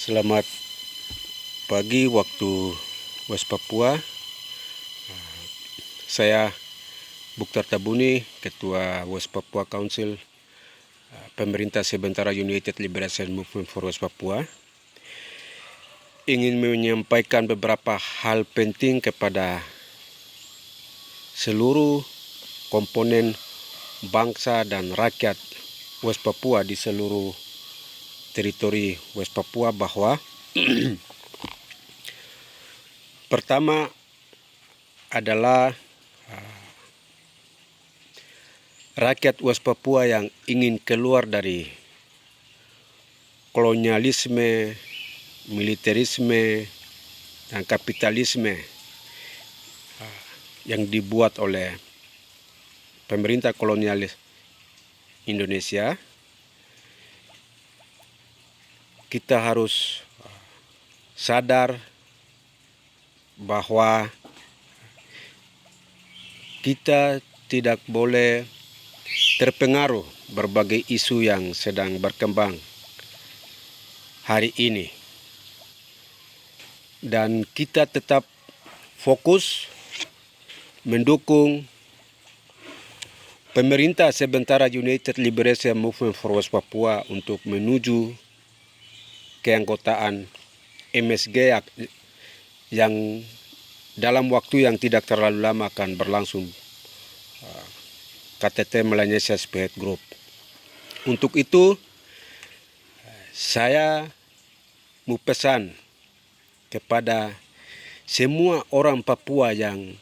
Selamat pagi waktu West Papua. Saya Bukhtar Tabuni, Ketua West Papua Council, Pemerintah Sementara United Liberation Movement for West Papua, ingin menyampaikan beberapa hal penting kepada seluruh komponen bangsa dan rakyat West Papua di seluruh teritori West Papua bahwa pertama adalah rakyat West Papua yang ingin keluar dari kolonialisme, militerisme, dan kapitalisme yang dibuat oleh pemerintah kolonialis Indonesia. Kita harus sadar bahwa kita tidak boleh terpengaruh berbagai isu yang sedang berkembang hari ini. Dan kita tetap fokus mendukung pemerintah sementara United Liberation Movement for West Papua untuk menuju keanggotaan MSG yang dalam waktu yang tidak terlalu lama akan berlangsung KTT Melanesia Spearhead Group. Untuk itu, saya mau pesan kepada semua orang Papua yang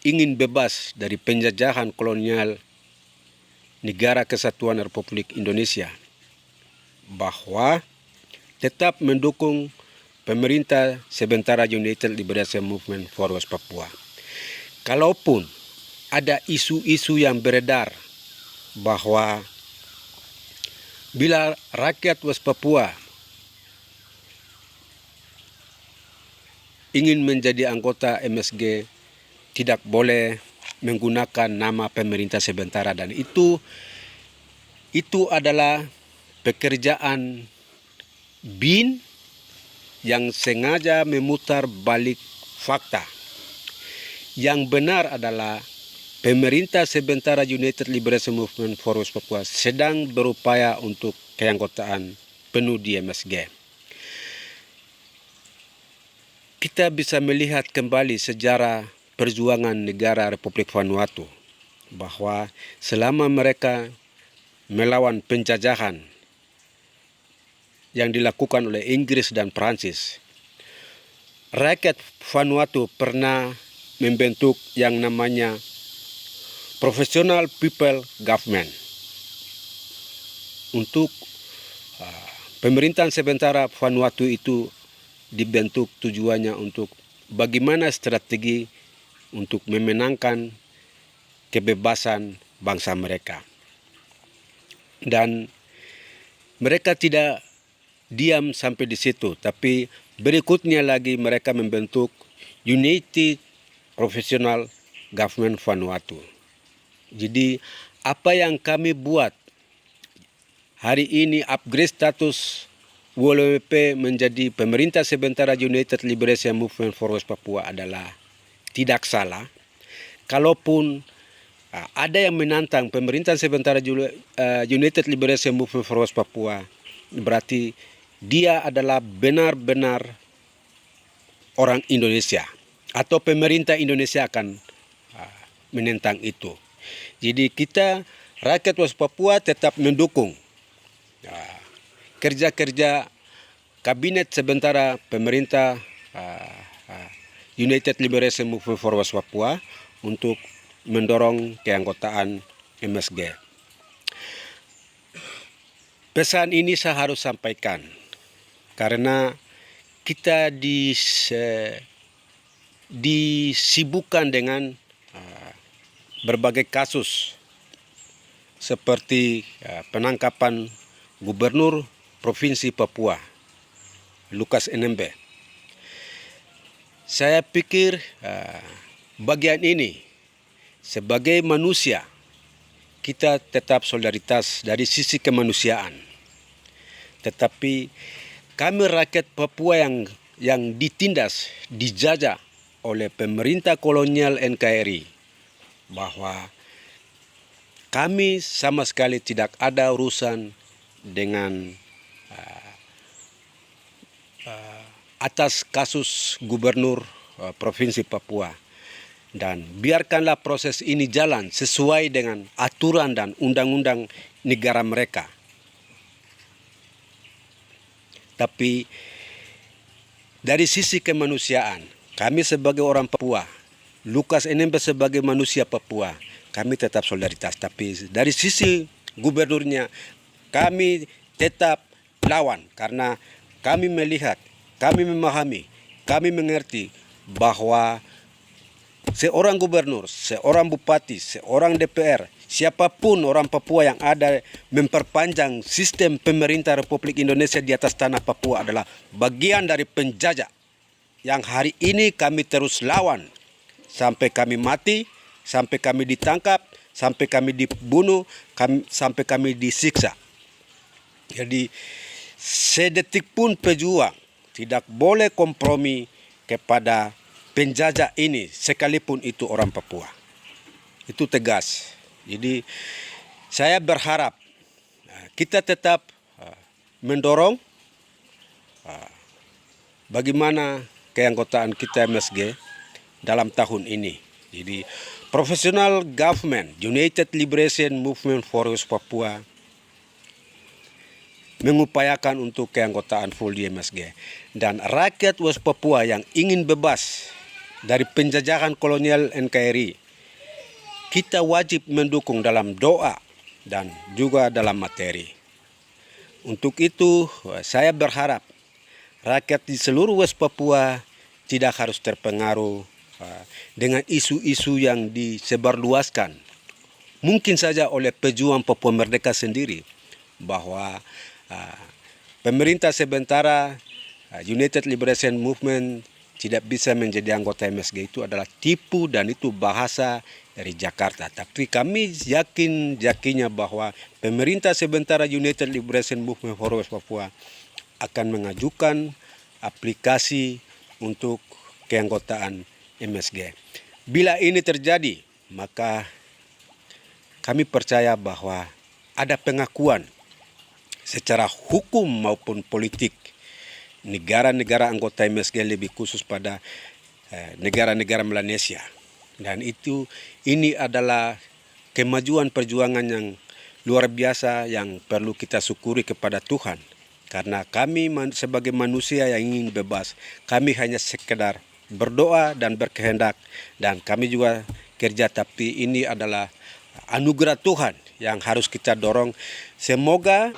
ingin bebas dari penjajahan kolonial Negara Kesatuan Republik Indonesia bahwa tetap mendukung pemerintah sementara United Liberation Movement for West Papua. Kalaupun ada isu-isu yang beredar bahwa bila rakyat West Papua ingin menjadi anggota MSG tidak boleh menggunakan nama pemerintah sementara, dan itu adalah pekerjaan BIN yang sengaja memutar balik fakta. Yang benar adalah pemerintah sementara United Liberation Movement for West Papua sedang berupaya untuk keanggotaan penuh di MSG. Kita bisa melihat kembali sejarah perjuangan negara Republik Vanuatu bahwa selama mereka melawan penjajahan yang dilakukan oleh Inggris dan Prancis, rakyat Vanuatu pernah membentuk yang namanya Professional People Government. Untuk pemerintahan sementara Vanuatu itu dibentuk tujuannya untuk bagaimana strategi untuk memenangkan kebebasan bangsa mereka. Dan mereka tidak diam sampai di situ, tapi berikutnya lagi mereka membentuk United Professional Government Vanuatu. Jadi apa yang kami buat hari ini, upgrade status WLWP menjadi pemerintah sementara United Liberation Movement for West Papua adalah tidak salah. Kalaupun ada yang menantang pemerintah sementara United Liberation Movement for West Papua, berarti dia adalah benar-benar orang Indonesia atau pemerintah Indonesia akan menentang itu. Jadi kita rakyat West Papua tetap mendukung kerja-kerja kabinet sementara pemerintah United Liberation Movement for West Papua untuk mendorong keanggotaan MSG. Pesan ini saya harus sampaikan karena kita disibukkan dengan berbagai kasus seperti penangkapan Gubernur Provinsi Papua, Lukas NMB. Saya pikir bagian ini sebagai manusia kita tetap solidaritas dari sisi kemanusiaan. Tetapi kami rakyat Papua yang ditindas, dijajah oleh pemerintah kolonial NKRI, bahwa kami sama sekali tidak ada urusan dengan atas kasus gubernur Provinsi Papua. Dan biarkanlah proses ini jalan sesuai dengan aturan dan undang-undang negara mereka. Tapi dari sisi kemanusiaan, kami sebagai orang Papua, Lukas NMB sebagai manusia Papua, kami tetap solidaritas. Tapi dari sisi gubernurnya, kami tetap lawan karena kami melihat, kami memahami, kami mengerti bahwa seorang gubernur, seorang bupati, seorang DPR, siapapun orang Papua yang ada memperpanjang sistem pemerintah Republik Indonesia di atas tanah Papua adalah bagian dari penjajah yang hari ini kami terus lawan sampai kami mati, sampai kami ditangkap, sampai kami dibunuh, sampai kami disiksa. Jadi sedetik pun pejuang tidak boleh kompromi kepada penjajah ini sekalipun itu orang Papua. Itu tegas. Jadi saya berharap kita tetap mendorong bagaimana keanggotaan kita MSG dalam tahun ini. Jadi Professional Government United Liberation Movement for West Papua mengupayakan untuk keanggotaan full di MSG. Dan rakyat West Papua yang ingin bebas dari penjajahan kolonial NKRI, kita wajib mendukung dalam doa dan juga dalam materi. Untuk itu saya berharap rakyat di seluruh West Papua tidak harus terpengaruh dengan isu-isu yang disebarluaskan. Mungkin saja oleh pejuang Papua Merdeka sendiri, bahwa pemerintah sementara United Liberation Movement tidak bisa menjadi anggota MSG itu adalah tipu dan itu bahasa dari Jakarta. Tapi kami yakinnya bahwa pemerintah sementara United Liberation Movement for West Papua akan mengajukan aplikasi untuk keanggotaan MSG. Bila ini terjadi, maka kami percaya bahwa ada pengakuan secara hukum maupun politik negara-negara anggota MSG, lebih khusus pada negara-negara Melanesia. Dan ini adalah kemajuan perjuangan yang luar biasa yang perlu kita syukuri kepada Tuhan. Karena kami sebagai manusia yang ingin bebas, kami hanya sekedar berdoa dan berkehendak, dan kami juga kerja, tapi ini adalah anugerah Tuhan yang harus kita dorong. Semoga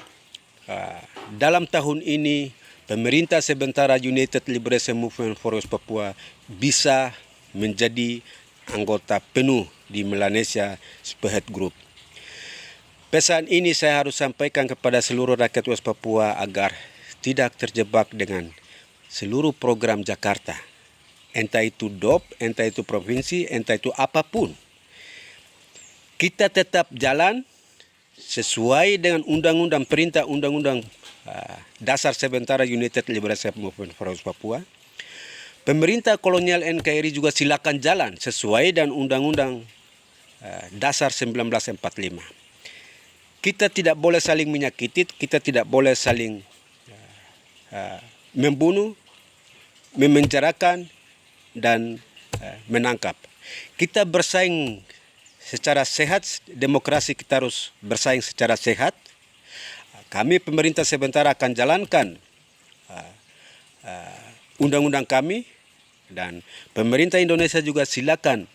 dalam tahun ini pemerintah sementara United Liberation Movement for West Papua bisa menjadi anggota penuh di Melanesia Spearhead Group. Pesan ini saya harus sampaikan kepada seluruh rakyat West Papua agar tidak terjebak dengan seluruh program Jakarta. Entah itu DOP, entah itu provinsi, entah itu apapun. Kita tetap jalan sesuai dengan undang-undang, perintah undang-undang dasar sementara United Liberation Movement for West Papua. Pemerintah kolonial NKRI juga silakan jalan sesuai dengan undang-undang dasar 1945. Kita tidak boleh saling menyakiti, kita tidak boleh saling membunuh, memenjarakan, dan menangkap. Kita bersaing secara sehat, demokrasi kita harus bersaing secara sehat. Kami pemerintah sementara akan jalankan undang-undang kami, dan pemerintah Indonesia juga silakan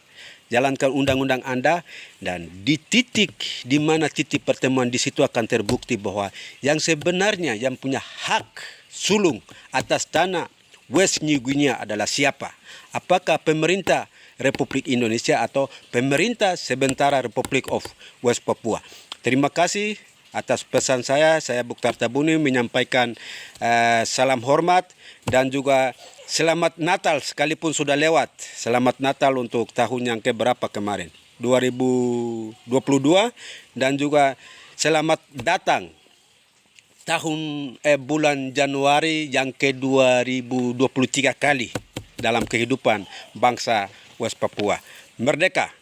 jalankan undang-undang Anda, dan di titik di mana titik pertemuan di situ akan terbukti bahwa yang sebenarnya yang punya hak sulung atas tanah West New Guinea adalah siapa? Apakah pemerintah Republik Indonesia atau pemerintah sementara Republik of West Papua? Terima kasih atas pesan saya. Saya Bukhtar Tabuni menyampaikan salam hormat dan juga selamat Natal sekalipun sudah lewat. Selamat Natal untuk tahun yang keberapa kemarin? 2022, dan juga selamat datang bulan Januari yang ke-2023 kali dalam kehidupan bangsa West Papua. Merdeka!